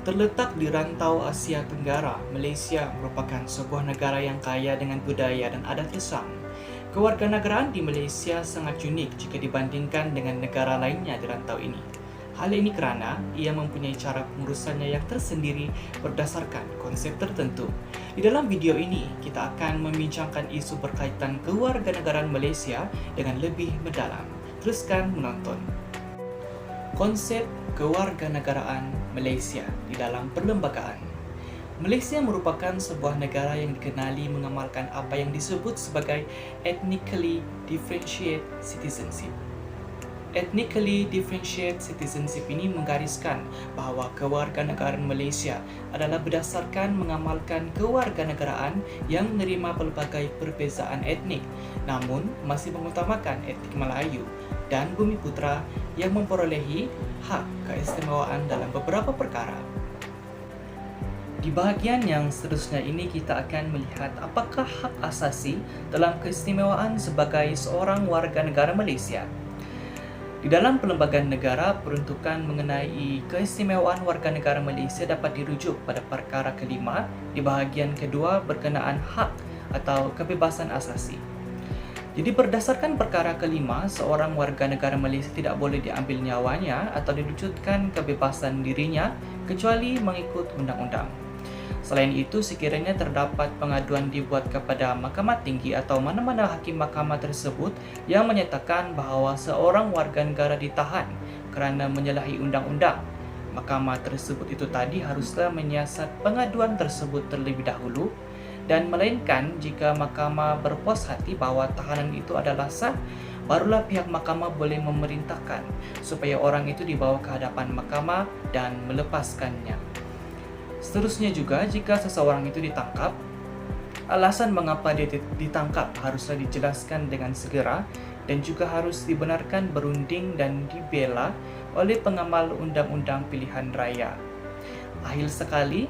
Terletak di rantau Asia Tenggara, Malaysia merupakan sebuah negara yang kaya dengan budaya dan adat Islam. Kewarganegaraan di Malaysia sangat unik jika dibandingkan dengan negara lainnya di rantau ini. Hal ini kerana ia mempunyai cara pengurusannya yang tersendiri berdasarkan konsep tertentu. Di dalam video ini, kita akan membincangkan isu berkaitan kewarganegaraan Malaysia dengan lebih mendalam. Teruskan menonton. Konsep kewarganegaraan Malaysia di dalam perlembagaan. Malaysia merupakan sebuah negara yang dikenali mengamalkan apa yang disebut sebagai ethnically differentiated citizenship. Ethnically differentiated citizenship ini menggariskan bahawa kewarganegaraan Malaysia adalah berdasarkan mengamalkan kewarganegaraan yang menerima pelbagai perbezaan etnik, namun masih mengutamakan etnik Melayu dan Bumiputera yang memperolehi hak keistimewaan dalam beberapa perkara. Di bahagian yang seterusnya ini kita akan melihat apakah hak asasi dalam keistimewaan sebagai seorang warga negara Malaysia. Di dalam Perlembagaan Negara, peruntukan mengenai keistimewaan warga negara Malaysia dapat dirujuk pada perkara kelima di bahagian kedua berkenaan hak atau kebebasan asasi. Jadi berdasarkan perkara kelima, seorang warga negara Malaysia tidak boleh diambil nyawanya atau dilucutkan kebebasan dirinya kecuali mengikut undang-undang. Selain itu, sekiranya terdapat pengaduan dibuat kepada Mahkamah Tinggi atau mana-mana hakim mahkamah tersebut yang menyatakan bahawa seorang warga negara ditahan kerana menyalahi undang-undang, mahkamah tersebut itu tadi haruslah menyiasat pengaduan tersebut terlebih dahulu, dan melainkan jika mahkamah berpuas hati bahawa tahanan itu adalah sah, barulah pihak mahkamah boleh memerintahkan supaya orang itu dibawa ke hadapan mahkamah dan melepaskannya. Seterusnya juga, jika seseorang itu ditangkap, alasan mengapa dia ditangkap haruslah dijelaskan dengan segera dan juga harus dibenarkan berunding dan dibela oleh pengamal undang-undang pilihan raya. Akhir sekali,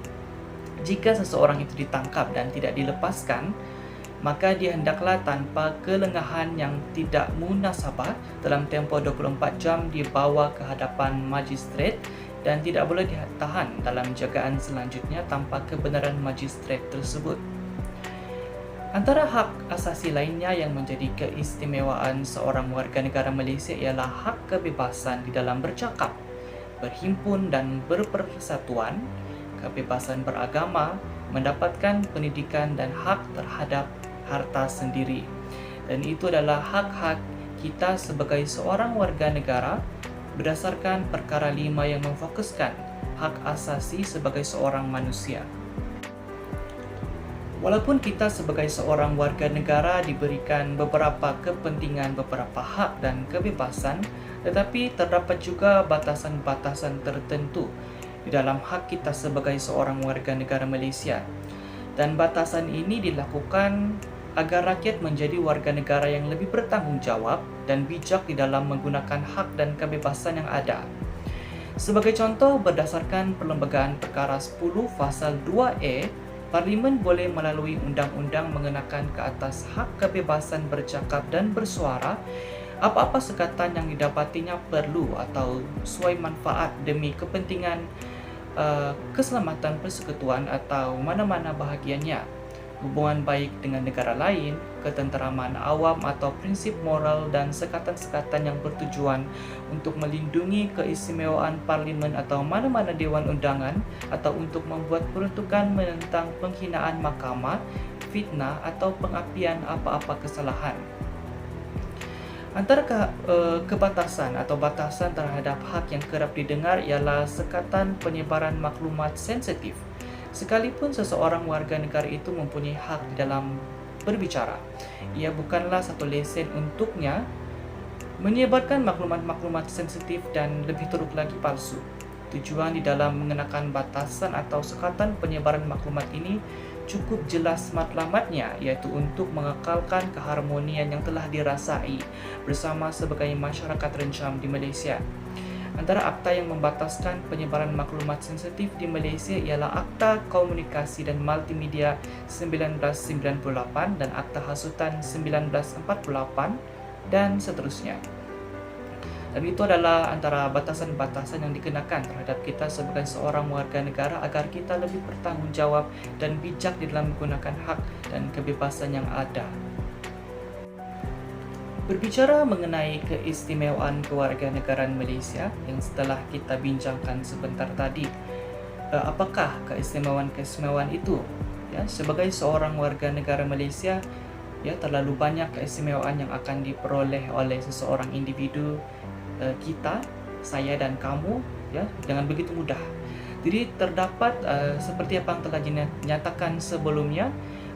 jika seseorang itu ditangkap dan tidak dilepaskan, maka dia hendaklah tanpa kelengahan yang tidak munasabah dalam tempoh 24 jam dibawa ke hadapan magistrat dan tidak boleh ditahan dalam jagaan selanjutnya tanpa kebenaran magistrat tersebut. Antara hak asasi lainnya yang menjadi keistimewaan seorang warga negara Malaysia ialah hak kebebasan di dalam bercakap, berhimpun dan berpersatuan, kebebasan beragama, mendapatkan pendidikan dan hak terhadap harta sendiri. Dan itu adalah hak-hak kita sebagai seorang warga negara berdasarkan perkara 5 yang memfokuskan hak asasi sebagai seorang manusia. Walaupun kita sebagai seorang warga negara diberikan beberapa kepentingan, beberapa hak dan kebebasan, tetapi terdapat juga batasan-batasan tertentu di dalam hak kita sebagai seorang warga negara Malaysia. Dan batasan ini dilakukan agar rakyat menjadi warga negara yang lebih bertanggungjawab dan bijak di dalam menggunakan hak dan kebebasan yang ada. Sebagai contoh, berdasarkan Perlembagaan Perkara 10 Fasal 2A, Parlimen boleh melalui undang-undang mengenakan ke atas hak kebebasan bercakap dan bersuara apa-apa sekatan yang didapatinya perlu atau suai manfaat demi kepentingan keselamatan persekutuan atau mana-mana bahagiannya, hubungan baik dengan negara lain, ketenteraman awam atau prinsip moral dan sekatan-sekatan yang bertujuan untuk melindungi keistimewaan parlimen atau mana-mana dewan undangan atau untuk membuat peruntukan menentang penghinaan mahkamah, fitnah atau pengapian apa-apa kesalahan. Antara kebatasan atau batasan terhadap hak yang kerap didengar ialah sekatan penyebaran maklumat sensitif. Sekalipun seseorang warga negara itu mempunyai hak di dalam berbicara, ia bukanlah satu lesen untuknya menyebarkan maklumat-maklumat sensitif dan lebih teruk lagi palsu. Tujuan di dalam mengenakan batasan atau sekatan penyebaran maklumat ini cukup jelas matlamatnya, iaitu untuk mengekalkan keharmonian yang telah dirasai bersama sebagai masyarakat rencam di Malaysia. Antara akta yang membataskan penyebaran maklumat sensitif di Malaysia ialah Akta Komunikasi dan Multimedia 1998 dan Akta Hasutan 1948 dan seterusnya. Dan itu adalah antara batasan-batasan yang dikenakan terhadap kita sebagai seorang warga negara agar kita lebih bertanggung jawab dan bijak di dalam menggunakan hak dan kebebasan yang ada. Berbicara mengenai keistimewaan kewarganegaraan Malaysia yang setelah kita bincangkan sebentar tadi, apakah keistimewaan-keistimewaan itu? Ya, sebagai seorang warga negara Malaysia, ya terlalu banyak keistimewaan yang akan diperoleh oleh seseorang individu, kita, saya dan kamu, ya dengan begitu mudah. Jadi terdapat seperti apa yang telah dinyatakan sebelumnya,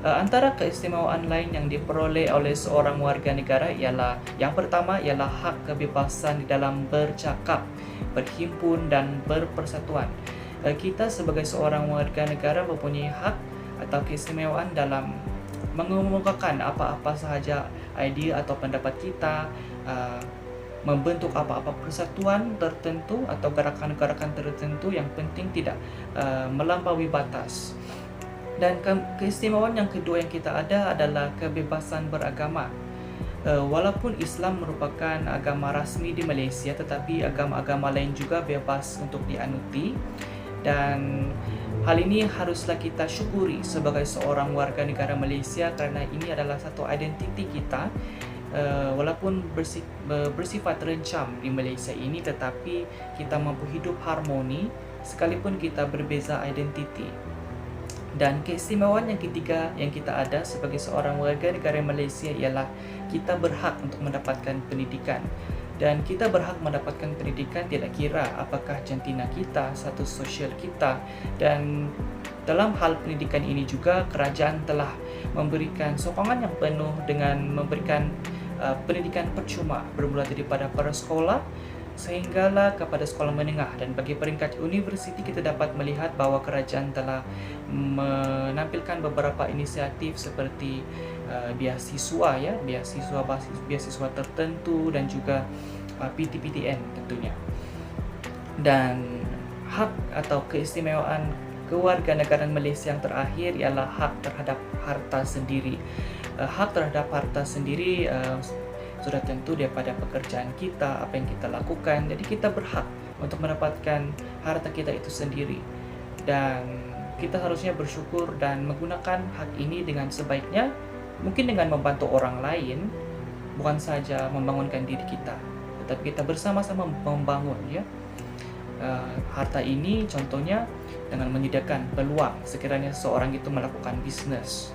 antara keistimewaan lain yang diperoleh oleh seorang warga negara ialah yang pertama ialah hak kebebasan di dalam bercakap, berhimpun dan berpersatuan. Kita sebagai seorang warga negara mempunyai hak atau keistimewaan dalam mengemukakan apa-apa sahaja idea atau pendapat kita, membentuk apa-apa persatuan tertentu atau gerakan-gerakan tertentu, yang penting tidak melampaui batas. Dan keistimewaan yang kedua yang kita ada adalah kebebasan beragama. Walaupun Islam merupakan agama rasmi di Malaysia, tetapi agama-agama lain juga bebas untuk dianuti. Dan hal ini haruslah kita syukuri sebagai seorang warga negara Malaysia, kerana ini adalah satu identiti kita. Walaupun bersifat rencam di Malaysia ini, tetapi kita mampu hidup harmoni sekalipun kita berbeza identiti. Dan keistimewaan yang ketiga yang kita ada sebagai seorang warga negara Malaysia ialah kita berhak untuk mendapatkan pendidikan. Dan kita berhak mendapatkan pendidikan tidak kira apakah jantina kita, status sosial kita. Dan dalam hal pendidikan ini juga kerajaan telah memberikan sokongan yang penuh dengan memberikan pendidikan percuma bermula daripada para sekolah sehinggalah kepada sekolah menengah. Dan bagi peringkat universiti, kita dapat melihat bahawa kerajaan telah menampilkan beberapa inisiatif seperti beasiswa, ya, beasiswa tertentu dan juga PTPTN tentunya. Dan hak atau keistimewaan kewarganegaraan Malaysia yang terakhir ialah hak terhadap harta sendiri. Hak terhadap harta sendiri sudah tentu daripada pekerjaan kita, apa yang kita lakukan. Jadi kita berhak untuk mendapatkan harta kita itu sendiri. Dan kita harusnya bersyukur dan menggunakan hak ini dengan sebaiknya, mungkin dengan membantu orang lain, bukan saja membangunkan diri kita, tetapi kita bersama-sama membangun, ya. Harta ini contohnya dengan menyediakan peluang sekiranya seorang itu melakukan bisnes,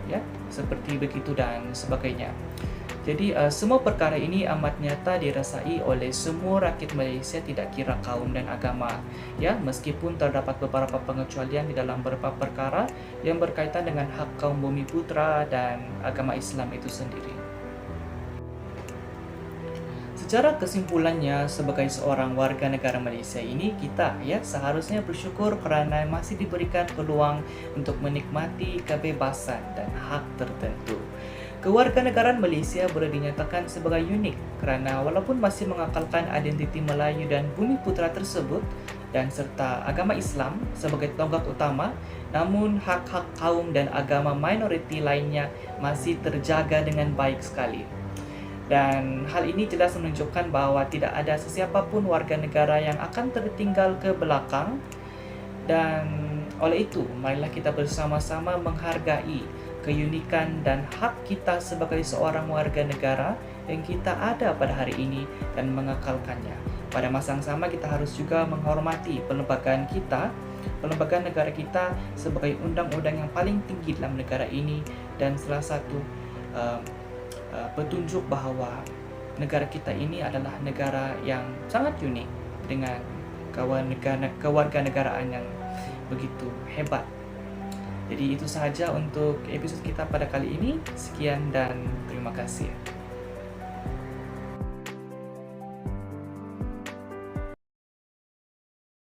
ya, seperti begitu dan sebagainya. Jadi semua perkara ini amat nyata dirasai oleh semua rakyat Malaysia, tidak kira kaum dan agama, ya, meskipun terdapat beberapa pengecualian di dalam beberapa perkara yang berkaitan dengan hak kaum Bumiputra dan agama Islam itu sendiri. Secara kesimpulannya, sebagai seorang warga negara Malaysia ini, kita, ya, seharusnya bersyukur kerana masih diberikan peluang untuk menikmati kebebasan dan hak tertentu. Kewarganegaraan Malaysia boleh dinyatakan sebagai unik kerana walaupun masih mengakalkan identiti Melayu dan Bumiputra tersebut dan serta agama Islam sebagai tonggak utama, namun hak-hak kaum dan agama minoriti lainnya masih terjaga dengan baik sekali. Dan hal ini jelas menunjukkan bahawa tidak ada sesiapa pun warga negara yang akan tertinggal ke belakang. Dan oleh itu, marilah kita bersama-sama menghargai keunikan dan hak kita sebagai seorang warga negara yang kita ada pada hari ini dan mengekalkannya. Pada masa yang sama, kita harus juga menghormati pelembagaan kita, pelembagaan negara kita sebagai undang-undang yang paling tinggi dalam negara ini, dan salah satu petunjuk bahawa negara kita ini adalah negara yang sangat unik dengan kewarganegaraan yang begitu hebat. Jadi itu sahaja untuk episod kita pada kali ini. Sekian dan terima kasih.